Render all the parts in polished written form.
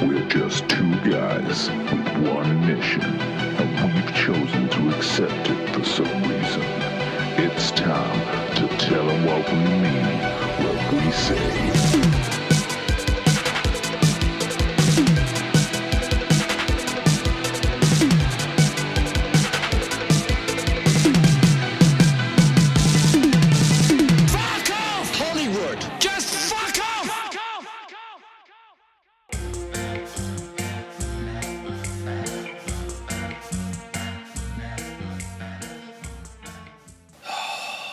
We're just two guys with one mission, and we've chosen to accept it for some reason. It's time to tell them what we mean, what we say.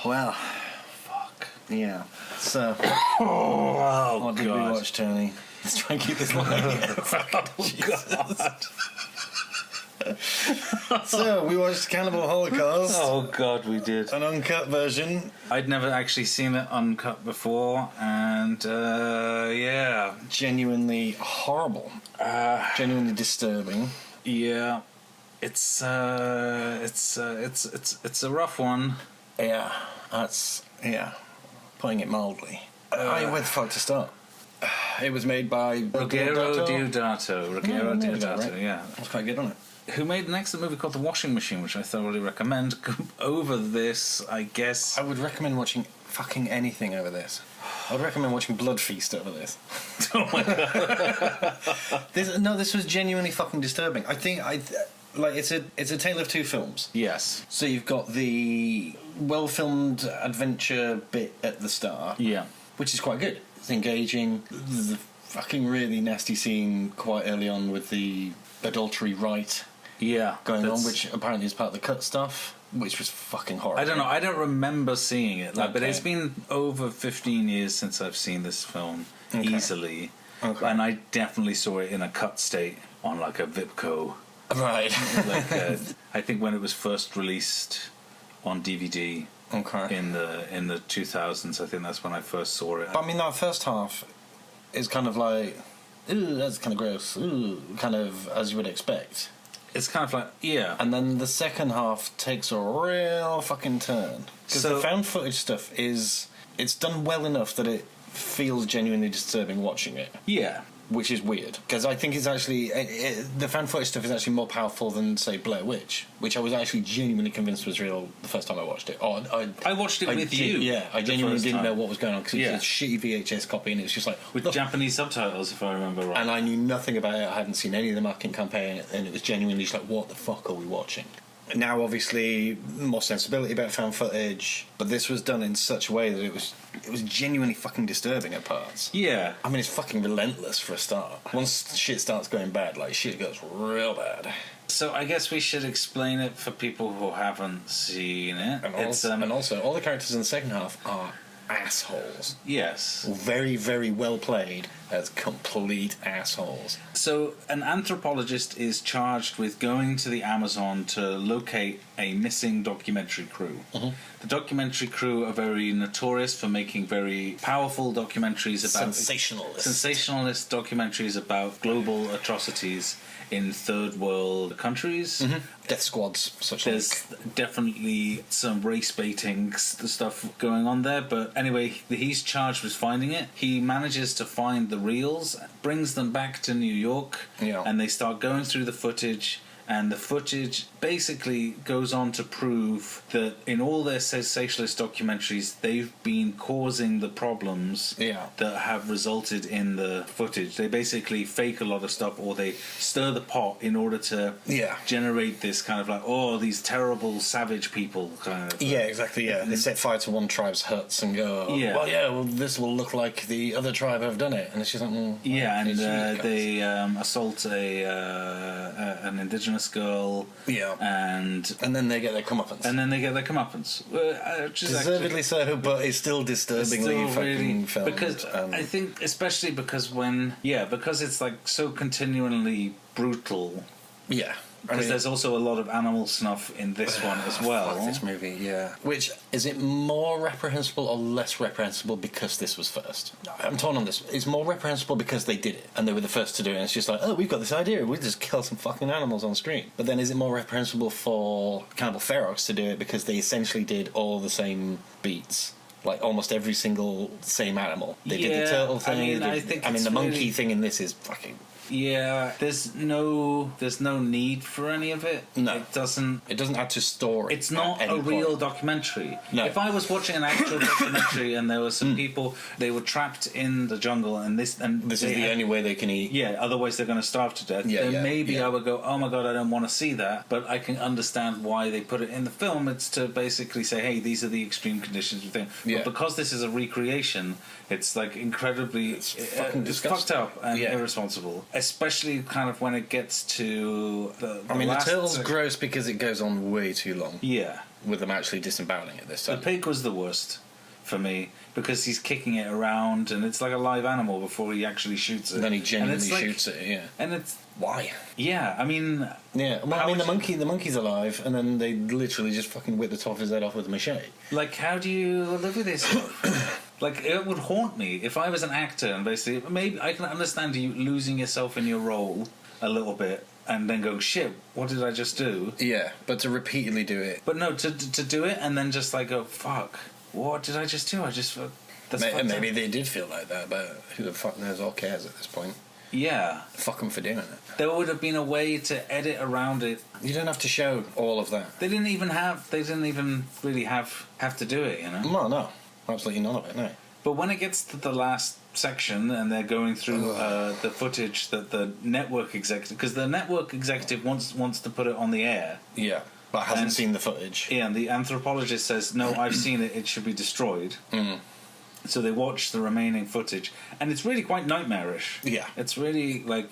Well, fuck. Yeah. So, what did we watch, Tony? Let's try and keep this line. So, we watched Cannibal Holocaust. Oh, God, we did. An uncut version. I'd never actually seen it uncut before, and, yeah. Genuinely horrible. Genuinely disturbing. Yeah. It's a rough one. Yeah, putting it mildly. Where the fuck to start? It was made by Ruggero Deodato, right? yeah. That's quite good, wasn't Who made an excellent movie called The Washing Machine, which I thoroughly recommend. Over this, I guess. I would recommend watching fucking anything over this. I would recommend watching Blood Feast over this. Oh my god. This was genuinely fucking disturbing. I think it's a tale of two films. Yes. So you've got the well-filmed adventure bit at the start. Yeah. Which is quite good. It's engaging. The fucking really nasty scene quite early on with the adultery rite going on, which apparently is part of the cut stuff, which was fucking horrible. I don't know. I don't remember seeing it. But it's been over 15 years since I've seen this film, easily. Okay. And I definitely saw it in a cut state on like a Vipco. Right. I think when it was first released on DVD in the 2000s, I think that's when I first saw it. But I mean, that first half is kind of like, ooh, that's kind of gross, ooh, kind of as you would expect. It's kind of like, yeah. And then the second half takes a real fucking turn. Because the found footage stuff it's done well enough that it feels genuinely disturbing watching it. Yeah. Which is weird, because I think it's actually the fan footage stuff is actually more powerful than, say, Blair Witch, which I was actually genuinely convinced was real the first time I watched it. I watched it with you. Yeah, I genuinely didn't know what was going on because it was a shitty VHS copy, and it was just like with Japanese subtitles, if I remember right. And I knew nothing about it. I hadn't seen any of the marketing campaign, and it was genuinely just like, what the fuck are we watching? Now, obviously, more sensibility about found footage, but this was done in such a way that it was genuinely fucking disturbing at parts. Yeah. I mean, it's fucking relentless for a start. Once shit starts going bad, like, shit goes real bad. So I guess we should explain it for people who haven't seen it. And also, all the characters in the second half are assholes. Yes. Very, very well played as complete assholes. So an anthropologist is charged with going to the Amazon to locate a missing documentary crew. Mm-hmm. The documentary crew are very notorious for making very powerful documentaries about... Sensationalist documentaries about global atrocities in third world countries. Mm-hmm. Death squads, such There's definitely some race baiting stuff going on there, but anyway, he's charged with finding it. He manages to find the reels, brings them back to New York, and they start going through the footage. And the footage basically goes on to prove that in all their sensationalist documentaries, they've been causing the problems that have resulted in the footage. They basically fake a lot of stuff, or they stir the pot in order to generate this kind of like, these terrible savage people kind of. Yeah, exactly, yeah. They set fire to one tribe's huts and go, this will look like the other tribe have done it. And it's just like, they assault an indigenous girl, and then they get their comeuppance. Deservedly so, but it's still disturbingly fucking filmed. Because I think, especially because it's like so continually brutal. Yeah. Because there's also a lot of animal snuff in this one as well. Fuck this movie, yeah. Which, is it more reprehensible or less reprehensible because this was first? I'm torn on this. It's more reprehensible because they did it, and they were the first to do it, and it's just like, we've got this idea, we'll just kill some fucking animals on screen. But then is it more reprehensible for Cannibal Ferox to do it because they essentially did all the same beats? Like almost every single same animal. They did the turtle thing. I mean, the monkey thing in this is fucking Yeah, there's no need for any of it. No. It doesn't add to story. It's not at a any real point. documentary. No. If I was watching an actual documentary and there were some people, they were trapped in the jungle and this is the only way they can eat. Yeah, otherwise they're going to starve to death. Then maybe I would go, oh my god, I don't want to see that. But I can understand why they put it in the film. It's to basically say, hey, these are the extreme conditions. But because this is a recreation, it's like incredibly it's fucked up and irresponsible. Especially kind of when it gets to the turtle's gross because it goes on way too long. Yeah. With them actually disemboweling it this time. The pig was the worst for me because he's kicking it around and it's like a live animal before he actually shoots it. And then he genuinely shoots it, yeah. And it's... Why? Yeah, I mean... Yeah, well, the monkey's alive and then they literally just fucking whip the top of his head off with a machete. Like, how do you live with this? Like, it would haunt me if I was an actor and basically... Maybe I can understand you losing yourself in your role a little bit and then go, shit, what did I just do? Yeah, but to repeatedly do it... But no, to do it and then just like go, fuck, what did I just do? I just... Maybe they did feel like that, but who the fuck knows or cares at this point? Yeah. Fuck them for doing it. There would have been a way to edit around it. You don't have to show all of that. They didn't even really have to do it, you know? Well, no. Absolutely none of it, no. But when it gets to the last section and they're going through the footage that the network executive... Because the network executive wants to put it on the air. Yeah, but hasn't seen the footage. Yeah, and the anthropologist says, no, I've seen it, it should be destroyed. Mm. So they watch the remaining footage, and it's really quite nightmarish. Yeah. It's really like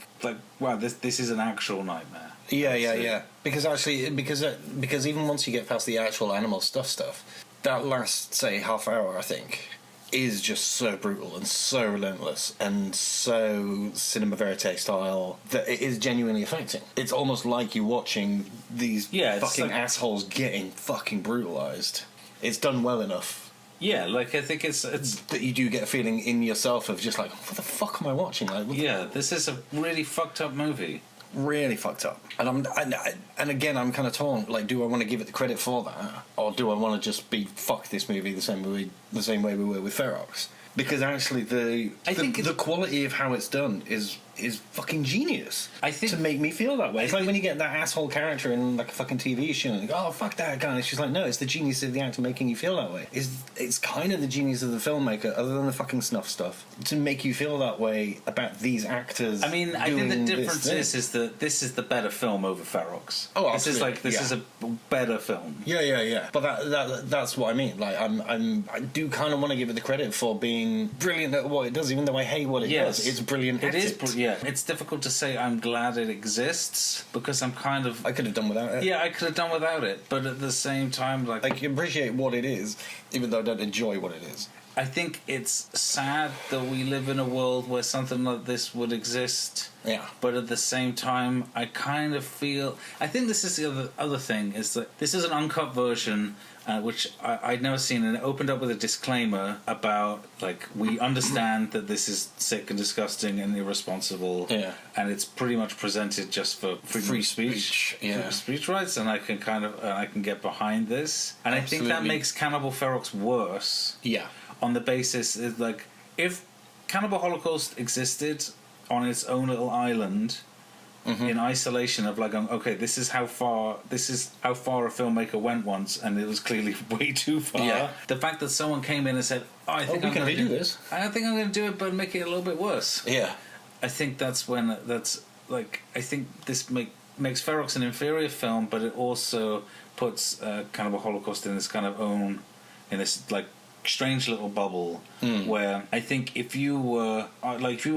wow, this is an actual nightmare. Yeah. Because actually, because even once you get past the actual animal stuff, that last, say, half hour, I think, is just so brutal and so relentless and so cinema verite style that it is genuinely affecting. It's almost like you're watching these fucking assholes getting fucking brutalised. It's done well enough. Yeah, like I think it's that you do get a feeling in yourself of just like, what the fuck am I watching? Like, this is a really fucked up movie. Really fucked up. And again, I'm kind of torn. Like, do I want to give it the credit for that, or do I want to just be fuck this movie the same way we were with Ferox? Because actually, the quality of how it's done is fucking genius. I think to make me feel that way. It's like when you get that asshole character in like a fucking TV show and you go, oh fuck that guy. And she's like, no, it's the genius of the actor making you feel that way. It's kind of the genius of the filmmaker, other than the fucking snuff stuff, to make you feel that way about these actors. I mean, I think the difference is that this is the better film over Ferox. Oh, absolutely. This is a better film. Yeah. But that's what I mean. Like, I do kind of want to give it the credit for being brilliant at what it does, even though I hate what it does. It's brilliant. It's difficult to say I'm glad it exists because I'm kind of... I could have done without it. Yeah, I could have done without it, but at the same time, like... I can appreciate what it is, even though I don't enjoy what it is. I think it's sad that we live in a world where something like this would exist. Yeah. But at the same time, I kind of feel... I think this is the other thing, is that this is an uncut version... which I'd never seen, and it opened up with a disclaimer about, like, we understand that this is sick and disgusting and irresponsible, and it's pretty much presented just for free speech speech rights, and I can get behind this, and Absolutely. I think that makes Cannibal Ferox worse. Yeah, on the basis is like if Cannibal Holocaust existed on its own little island. Mm-hmm. In isolation of like, okay, this is how far a filmmaker went once, and it was clearly way too far. Yeah. The fact that someone came in and said, I think I'm going to do this. I think I'm going to do it, but make it a little bit worse. Yeah. I think that's when I think this makes Ferox an inferior film, but it also puts Cannibal Holocaust in this kind of in this like strange little bubble where I think if you were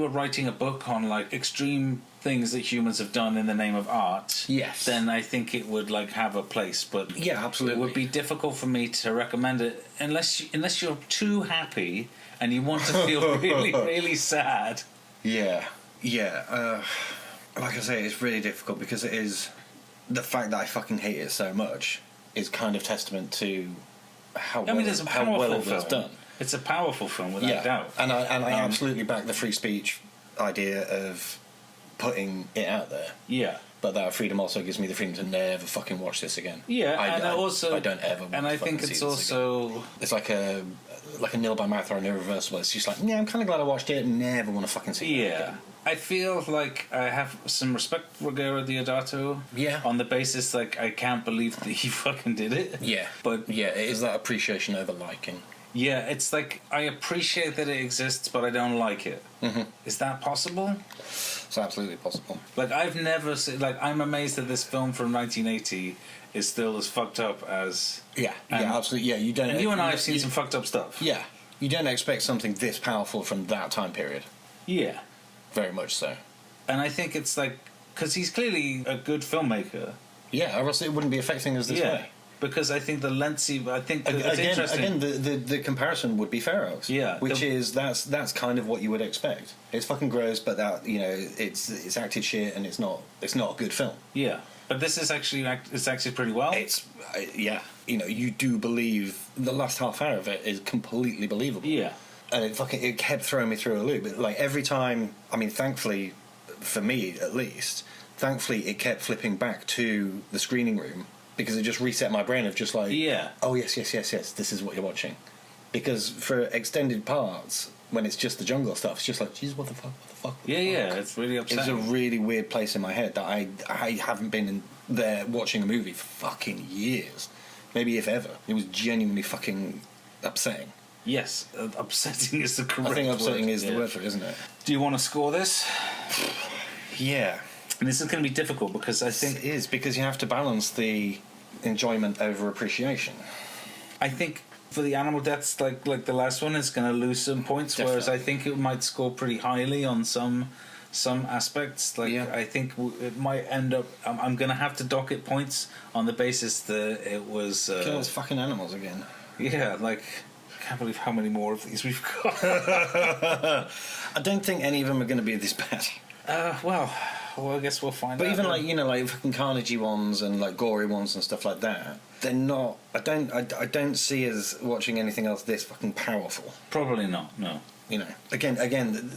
writing a book on like extreme things that humans have done in the name of art, then I think it would like have a place. But absolutely, it would be difficult for me to recommend it unless you're too happy and you want to feel really, really sad. Yeah. Like I say, it's really difficult because it is the fact that I fucking hate it so much is kind of testament to how well it was done. It's a powerful film without doubt, and I absolutely back the free speech idea of putting it out there. Yeah. But that freedom also gives me the freedom to never fucking watch this again. Yeah, I don't ever. And I think it's also it's like a nil by mouth or an irreversible. It's just like, I'm kind of glad I watched it and never want to fucking see it again. I feel like I have some respect for Ruggero Deodato. Yeah. On the basis, like, I can't believe that he fucking did it. Yeah. But yeah, it is that appreciation over liking. Yeah, it's like, I appreciate that it exists, but I don't like it. Mm-hmm. Is that possible? It's absolutely possible. Like, I've never seen... Like, I'm amazed that this film from 1980 is still as fucked up as... Yeah, absolutely. Yeah, you don't... And you and I have seen some fucked up stuff. Yeah. You don't expect something this powerful from that time period. Yeah. Very much so. And I think it's like... Because he's clearly a good filmmaker. Yeah, or else it wouldn't be affecting us this way. Because I think the lengthy... I think it's interesting. Again, the comparison would be Pharaohs. Yeah. Which is... That's kind of what you would expect. It's fucking gross, but that, you know, it's acted shit and it's not a good film. Yeah. But this is actually... It's actually pretty well. It's... yeah. You know, you do believe... The last half hour of it is completely believable. Yeah. And it kept throwing me through a loop. Like, every time... I mean, thankfully, for me at least, it kept flipping back to the screening room because it just reset my brain of just like... Yeah. Oh, yes, this is what you're watching. Because for extended parts, when it's just the jungle stuff, it's just like, Jesus, what the fuck? Yeah, it's really upsetting. It's a really weird place in my head that I haven't been in there watching a movie for fucking years. Maybe if ever. It was genuinely fucking upsetting. Yes, upsetting is the correct word. I think upsetting is the word for it, isn't it? Do you want to score this? Yeah. And this is going to be difficult because I think... It is, because you have to balance the enjoyment over appreciation. I think for the animal deaths, like the last one, it's going to lose some points, Definitely. whereas I think it might score pretty highly on some aspects. Like, yeah. I think it might end up... I'm going to have to dock it points on the basis that it was... Kills fucking animals again. Yeah, like... I can't believe how many more of these we've got. I don't think any of them are going to be this bad. Well, I guess we'll find out. But even like, you know, like fucking carnagey ones and like gory ones and stuff like that, they're not... I don't see us watching anything else this fucking powerful. Probably not, no. You know, again,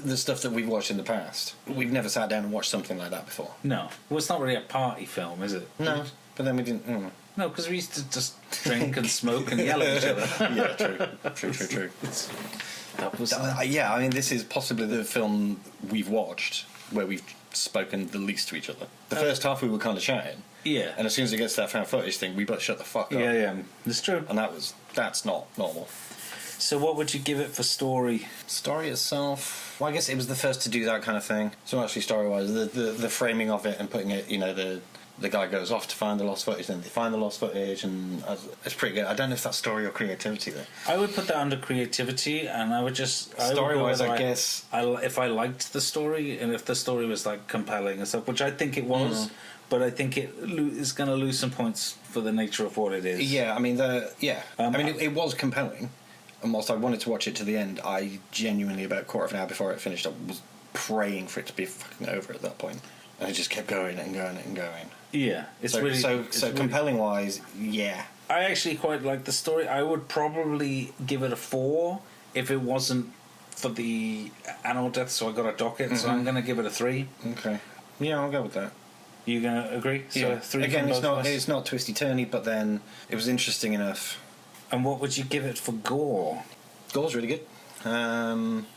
the stuff that we've watched in the past, we've never sat down and watched something like that before. No. Well, it's not really a party film, is it? No, but then we didn't... No, because we used to just drink and smoke and yell at each other. Yeah, true. That was... yeah, I mean, this is possibly the film we've watched where we've spoken the least to each other. The first half we were kind of chatting. Yeah. And as soon as it gets to that found footage thing, we both shut the fuck up. Yeah, it's true. And that's not normal. So what would you give it for story? Story itself, well, I guess it was the first to do that kind of thing. So actually, story-wise, the framing of it and putting it, you know, the guy goes off to find the lost footage, then they find the lost footage, and it's pretty good. I don't know if that's story or creativity, though. I would put that under creativity, and I would just... Story-wise, I guess... if I liked the story, and if the story was, like, compelling and stuff, which I think it was, but I think it is going to lose some points for the nature of what it is. Yeah, I mean, it was compelling, and whilst I wanted to watch it to the end, I genuinely, about a quarter of an hour before it finished, I was praying for it to be fucking over at that point. And it just kept going and going and going. Yeah, it's so, really... So compelling wise, yeah. I actually quite like the story. I would probably give it a 4 if it wasn't for the animal death, so I got a docket, so I'm going to give it a 3. Okay. Yeah, I'll go with that. You going to agree? Yeah. So 3 again, it's not twisty-turny, but then it was interesting enough. And what would you give it for gore? Gore's really good.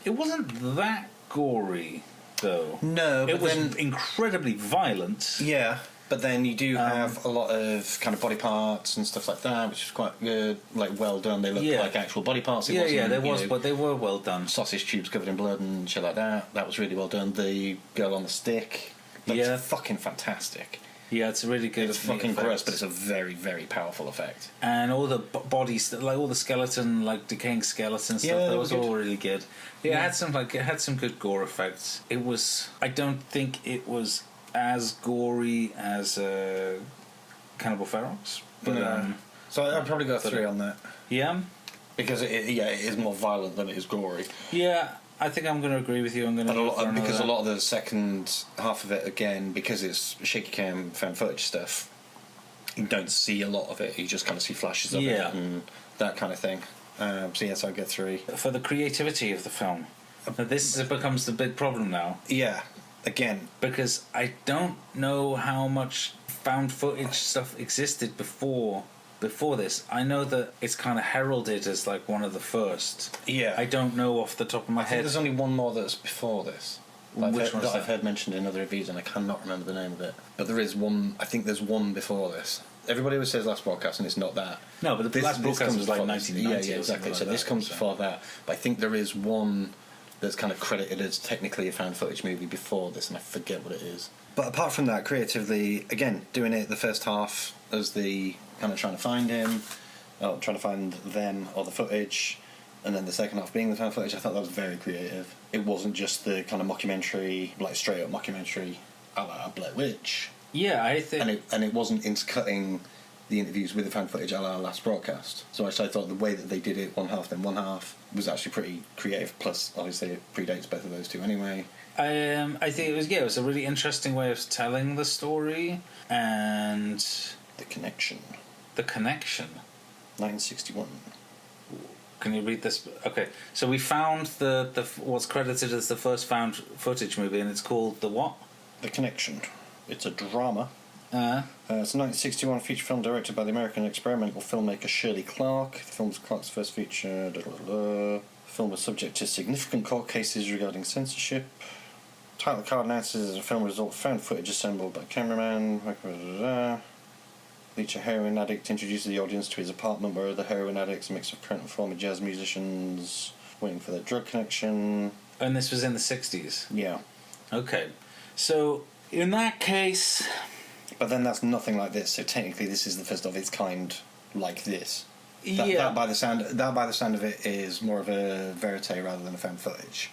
It wasn't that gory, though. No, but it was incredibly violent. Yeah, but then you do have a lot of kind of body parts and stuff like that, which is quite good, like well done. They look like actual body parts. But they were well done. Sausage tubes covered in blood and shit like that. That was really well done. The girl on the stick, that's fucking fantastic. Yeah, it's really good. It's fucking gross, but it's a very, very powerful effect. And all the bodies, like all the skeleton, like decaying skeleton stuff, that was all really good. Yeah, it had some good gore effects. It was. I don't think it was as gory as Cannibal Holocaust, but so I'd probably go 3 on that. Yeah, because it is more violent than it is gory. Yeah. I think I'm going to agree with you. I'm going to a lot of the second half of it, again, because it's shaky cam found footage stuff, you don't see a lot of it. You just kind of see flashes of it and that kind of thing. So yes, I'd get 3 for the creativity of the film. Now, this becomes the big problem now. Yeah, again, because I don't know how much found footage stuff existed before this. I know that it's kind of heralded as like one of the first. Yeah. I don't know off the top of my head. There's only one more that's before this. I've heard mentioned in other reviews, and I cannot remember the name of it. But there is one. I think there's one before this. Everybody always says Last Broadcast, and it's not that. No, but the Last Broadcast was like 1990. Yeah, exactly. So this comes before that. But I think there is one that's kind of credited as technically a found footage movie before this, and I forget what it is. But apart from that, creatively, again, doing it the first half as the kind of trying to find him, or trying to find them or the footage, and then the second half being the found footage, I thought that was very creative. It wasn't just the kind of mockumentary, like straight up mockumentary a la Blair Witch. Yeah, I think... And it wasn't intercutting the interviews with the fan footage a la Last Broadcast. So I thought the way that they did it, one half then one half, was actually pretty creative. Plus, obviously, it predates both of those two anyway. I think it was a really interesting way of telling the story, and... The connection. 1961. 1961. Can you read this? Okay, so we found the what's credited as the first found footage movie, and it's called The What? The Connection. It's a drama. It's a 1961 feature film directed by the American experimental filmmaker Shirley Clark. The film's Clark's first feature. The film was subject to significant court cases regarding censorship. Title card announces a film result found footage assembled by cameraman. Each heroin addict introduces the audience to his apartment where other heroin addicts, a mix of current and former jazz musicians, waiting for their drug connection. And this was in the 60s? Yeah. Okay. So, in that case... But then that's nothing like this, so technically this is the first of its kind like this. That by the sound of it is more of a verite rather than a found footage.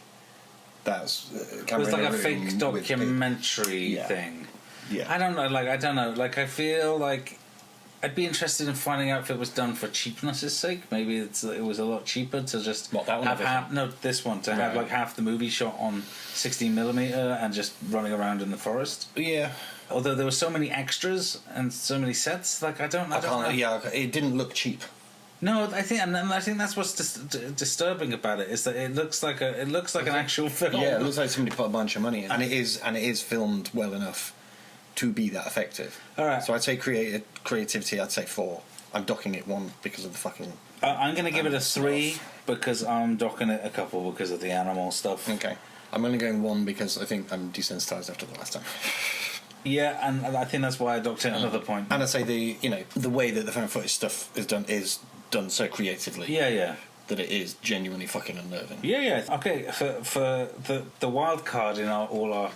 That's it was like a fake documentary thing. Yeah. I don't know. Like I feel like I'd be interested in finding out if it was done for cheapness' sake. Maybe it was a lot cheaper to just have this one to have like half the movie shot on 16mm and just running around in the forest. Yeah. Although there were so many extras and so many sets, like I don't know. Yeah, it didn't look cheap. No, I think that's what's disturbing about it is that it looks like an actual film. Yeah, it looks like somebody put a bunch of money in, and it is filmed well enough to be that effective. All right. So I'd say creativity. I'd say 4. I'm docking it 1 because of the fucking. I'm going to give it a 3 because I'm docking it a couple because of the animal stuff. Okay. I'm only going 1 because I think I'm desensitized after the last time. Yeah, and I think that's why I docked it another point. And I'd say the way that the found footage stuff is done so creatively. Yeah. That it is genuinely fucking unnerving. Yeah. Okay, for the wild card in all our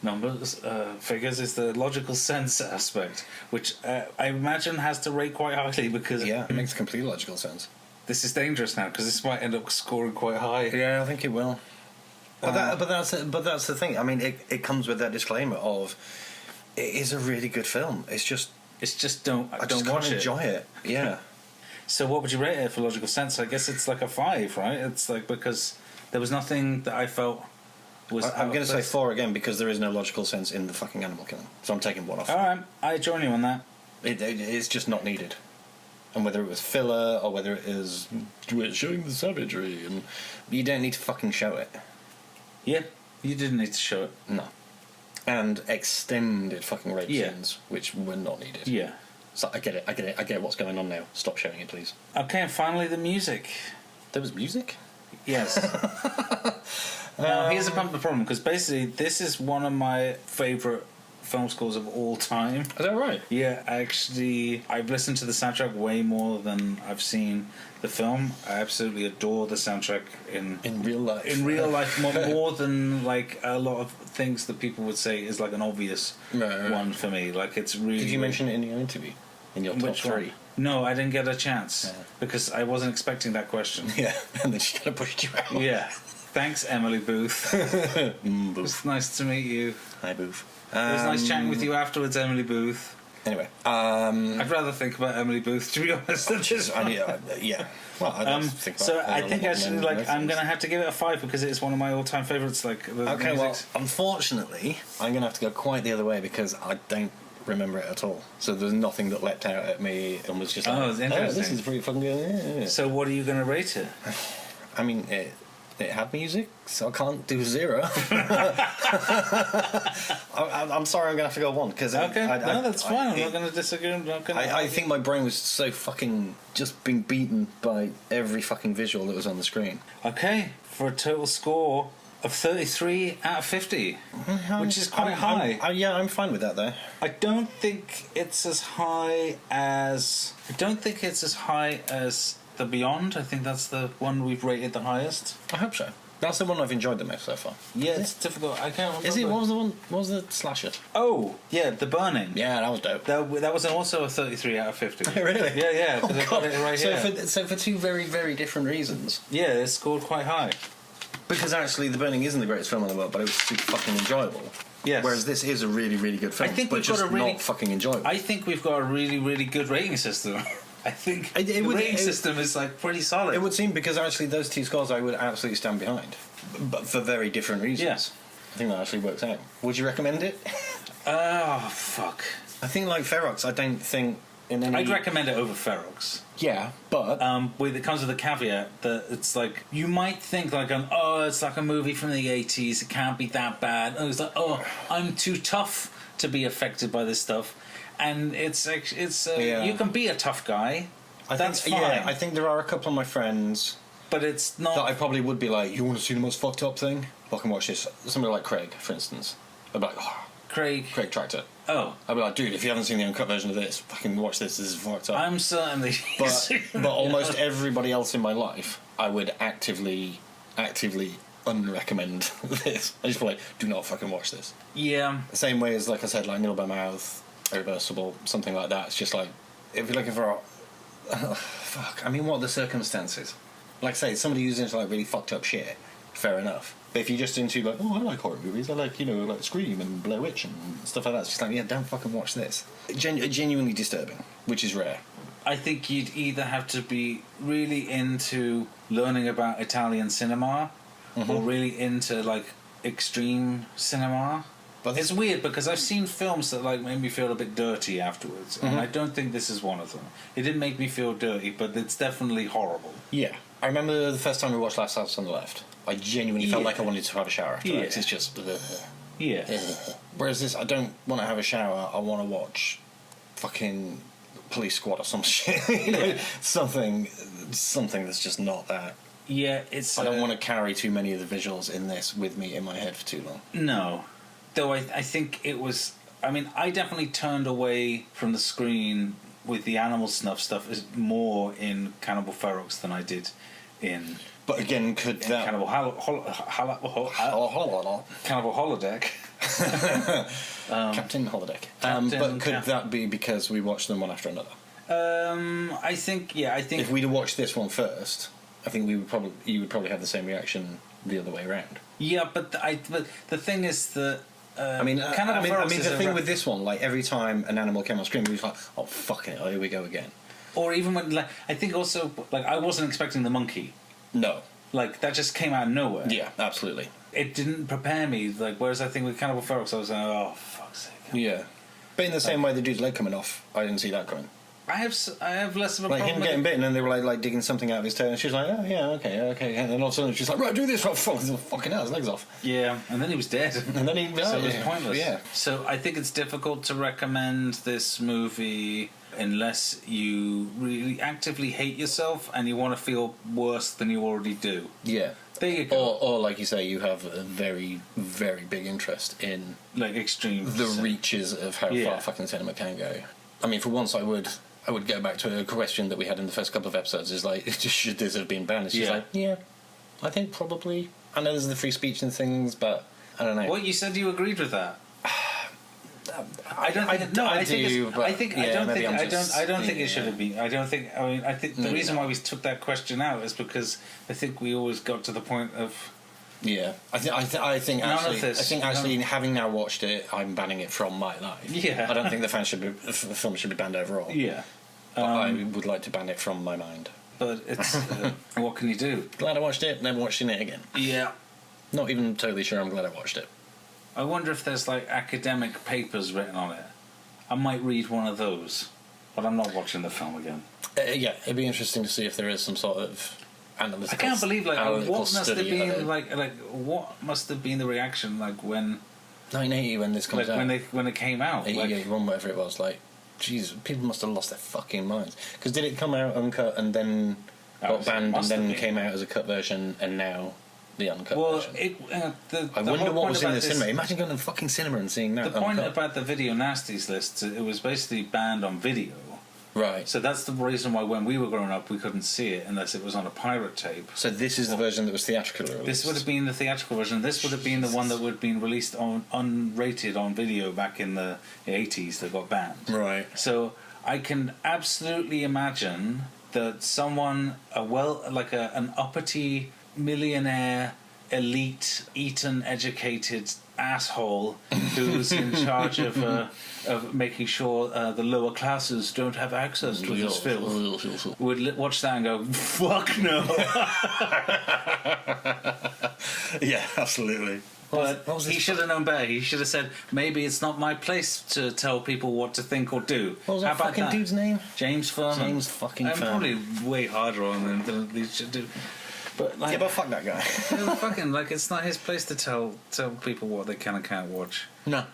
numbers figures is the logical sense aspect, which I imagine has to rate quite highly because it makes complete logical sense. This is dangerous now because this might end up scoring quite high. Yeah, I think it will. But that's the thing. I mean, it comes with that disclaimer of it is a really good film. I just can't enjoy it. Yeah. So what would you rate it for logical sense? I guess it's like a 5, right? It's like because there was nothing that I felt was. I'm going to say 4 again because there is no logical sense in the fucking animal killing. So I'm taking 1 off. All right, I join you on that. It's just not needed. And whether it was filler or whether it is showing the savagery, and you don't need to fucking show it. Yeah, you didn't need to show it. No. And extended fucking rape scenes, which were not needed. Yeah. So I get it. I get what's going on now. Stop showing it, please. Okay, and finally the music. There was music? Yes. Now, here's the problem, because basically this is one of my favourite film scores of all time. Is that right? Yeah, actually, I've listened to the soundtrack way more than I've seen the film. I absolutely adore the soundtrack in real life. In real life, more than like a lot of things that people would say is like an obvious one for me. Like it's really. Did you mention it in your interview? In your top 3? One? No, I didn't get a chance because I wasn't expecting that question. Yeah, and then she kind of pushed you out. Yeah. Thanks, Emily Booth. Booth. It was nice to meet you. Hi, Booth. It was nice chatting with you afterwards, Emily Booth. Anyway, I'd rather think about Emily Booth, to be honest. Yeah. Well, I think about I think actually, like, I'm going to have to give it a 5 because it's one of my all-time favourites. Like, okay, well, unfortunately, I'm going to have to go quite the other way because I don't remember it at all. So there's nothing that leapt out at me and was just like, this is pretty fucking good. Yeah. So what are you going to rate it? I mean, it had music, so I can't do 0. I'm sorry, I'm going to have to go 1. Cause that's fine. I'm not going to disagree. I think my brain was so fucking just being beaten by every fucking visual that was on the screen. Okay, for a total score A 33 out of 50, which is quite high. I'm fine with that, though. I don't think it's as high as... The Beyond. I think that's the one we've rated the highest. I hope so. That's the one I've enjoyed the most so far. Yeah, it's difficult. I can't remember. Is it? What was the one? What was the slasher? Oh, yeah, The Burning. Yeah, that was dope. That was also a 33 out of 50. Really? Yeah, because I've got it right here. So for two very, very different reasons. Yeah, it scored quite high. Because actually, The Burning isn't the greatest film in the world, but it was super fucking enjoyable. Yes. Whereas this is a really, really good film, but just not fucking enjoyable. I think we've got a really, really good rating system. I think the rating system is like pretty solid. It would seem, because actually those two scores I would absolutely stand behind, but for very different reasons. Yes. I think that actually works out. Would you recommend it? Oh, fuck. I think like F.O.H, I don't think in any... I'd recommend it over F.O.H. Yeah, but... it comes with a caveat that it's like, you might think like, it's like a movie from the 80s, it can't be that bad. And it's like, I'm too tough to be affected by this stuff. And you can be a tough guy. That's fine. Yeah, I think there are a couple of my friends... But it's not... That I probably would be like, you want to see the most fucked up thing? Fucking watch this. Somebody like Craig, for instance. I'd be like, Craig Tractor. Oh. I'd be like, dude, if you haven't seen the uncut version of this, fucking watch this. This is fucked up. I'm certainly... But almost everybody else in my life, I would actively unrecommend this. I just feel like, do not fucking watch this. Yeah. The same way as, like I said, like Nil by Mouth, Irreversible, something like that. It's just like, if you're looking for fuck. I mean, what are the circumstances? Like I say, somebody who's into like really fucked up shit, fair enough. But if you're just into like, I like horror movies, I like, like Scream and Blair Witch and stuff like that, it's just like, yeah, don't fucking watch this. Genuinely disturbing, which is rare. I think you'd either have to be really into learning about Italian cinema, or really into like extreme cinema. But it's weird because I've seen films that like made me feel a bit dirty afterwards, and I don't think this is one of them. It didn't make me feel dirty, but it's definitely horrible. Yeah. I remember the first time we watched Last House on the Left. I genuinely felt like I wanted to have a shower afterwards. It's just... Whereas this, I don't want to have a shower, I want to watch fucking Police Squad or some shit. Something that's just not that. Yeah, it's... I don't want to carry too many of the visuals in this with me in my head for too long. No. Though I think it was... I mean, I definitely turned away from the screen with the animal snuff stuff is more in Cannibal Holocaust than I did in... But again, could that... Cannibal Holodeck. Captain Holodeck. But could that be because we watched them one after another? I think... If we'd have watched this one first, I think you would probably have the same reaction the other way around. Yeah, but the thing is that... the thing with this one, like every time an animal came on screen, we was like, "Oh fucking hell, here we go again." Or even when, like, I think also, like, I wasn't expecting the monkey. No, like that just came out of nowhere. Yeah, absolutely. It didn't prepare me. Like, whereas I think with Cannibal Holocaust, I was like, "Oh, for fuck's sake." Yeah, but in the same way, the dude's leg coming off, I didn't see that coming. I have less of a like problem him getting bitten, and they were like digging something out of his toe, and she's like, "Oh yeah, okay," and then all of a sudden she's like, "Right, do this!" Right, fucking hell, his legs off. Yeah, and then he was dead, and then he so it was pointless. Yeah. So I think it's difficult to recommend this movie unless you really actively hate yourself and you want to feel worse than you already do. Yeah. There you go. Or like you say, you have a very, very big interest in like extreme reaches of how far fucking cinema can go. I mean, for once, I would go back to a question that we had in the first couple of episodes. Is like, should this have been banned? It's just like, I think probably. I know there's the free speech and things, but I don't know. Well, you said you agreed with that. I don't think it should have been. I think the reason why we took that question out is because I think we always got to the point of. Yeah, I think actually, having now watched it, I'm banning it from my life. Yeah, I don't think the film should be banned overall. Yeah, but I would like to ban it from my mind. But it's what can you do? Glad I watched it. Never watching it again. Yeah, not even totally sure I'm glad I watched it. I wonder if there's like academic papers written on it. I might read one of those, but I'm not watching the film again. Yeah, it'd be interesting to see if there is some sort of analytical. I can't believe what must have been the reaction like when 1980 when this comes out when it came out 81 whatever it was like. Jeez, people must have lost their fucking minds. Because did it come out uncut and then got banned and then came out as a cut version and now the uncut Well, version. I wonder what was in the cinema. Imagine going to the fucking cinema and seeing that. The point about the video nasties list, it was basically banned on video. Right. So that's the reason why when we were growing up we couldn't see it unless it was on a pirate tape. So this is the version that was theatrically released. This would have been the theatrical version. This would have been the one that would have been released on unrated on video back in the 80s that got banned. Right. So I can absolutely imagine that someone, an uppity millionaire, elite, Eton educated asshole who's in charge of making sure the lower classes don't have access to this filth would watch that and go, fuck no. Yeah, absolutely. But he should have known better. He should have said, maybe it's not my place to tell people what to think or do. What was that fucking dude's name? James Furman. James fucking Furman. I'm probably way harder on him than he should do. But yeah, but fuck that guy. Fucking it's not his place to tell people what they can and can't watch. No.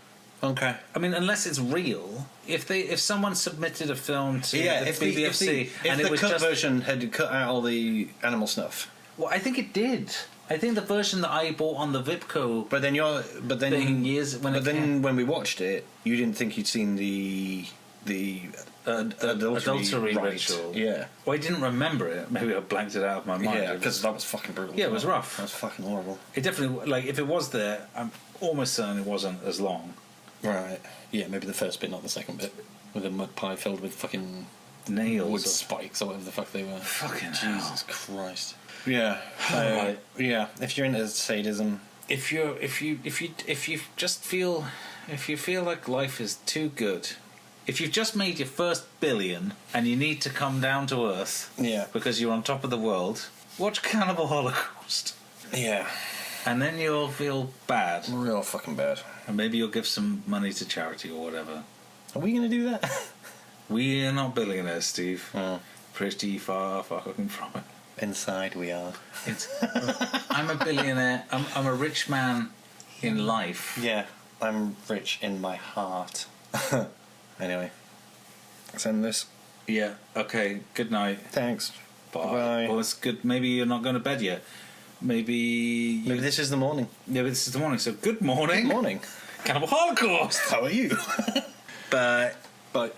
Okay. I mean, unless it's real. If someone submitted a film to the BBFC and it was cut version had cut out all the animal stuff. Well, I think it did. I think the version that I bought on the Vipco. When we watched it, you didn't think you'd seen the adultery ritual. Yeah. Well, I didn't remember it. Maybe I blanked it out of my mind. Yeah, because that was fucking brutal. Yeah, it was rough. That was fucking horrible. It definitely, if it was there, I'm almost certain it wasn't as long. Right. Yeah, maybe the first bit, not the second bit. With a mud pie filled with fucking nails. Wood spikes or whatever the fuck they were. Fucking Jesus Christ. Yeah. Right. Yeah. If you're into sadism. If you feel like life is too good, if you've just made your first billion and you need to come down to earth, because you're on top of the world, watch Cannibal Holocaust. Yeah. And then you'll feel bad. Real fucking bad. And maybe you'll give some money to charity or whatever. Are we going to do that? We're not billionaires, Steve. Oh. Pretty far fucking from it. Inside we are. I'm a billionaire. I'm a rich man in life. Yeah, I'm rich in my heart. Anyway, let's end this. Yeah, okay, good night. Thanks. Bye. Well, it's good. Maybe you're not going to bed yet. Maybe this is the morning. Yeah, this is the morning. So good morning. Good morning. Cannibal Holocaust. How are you? Bye. Bye.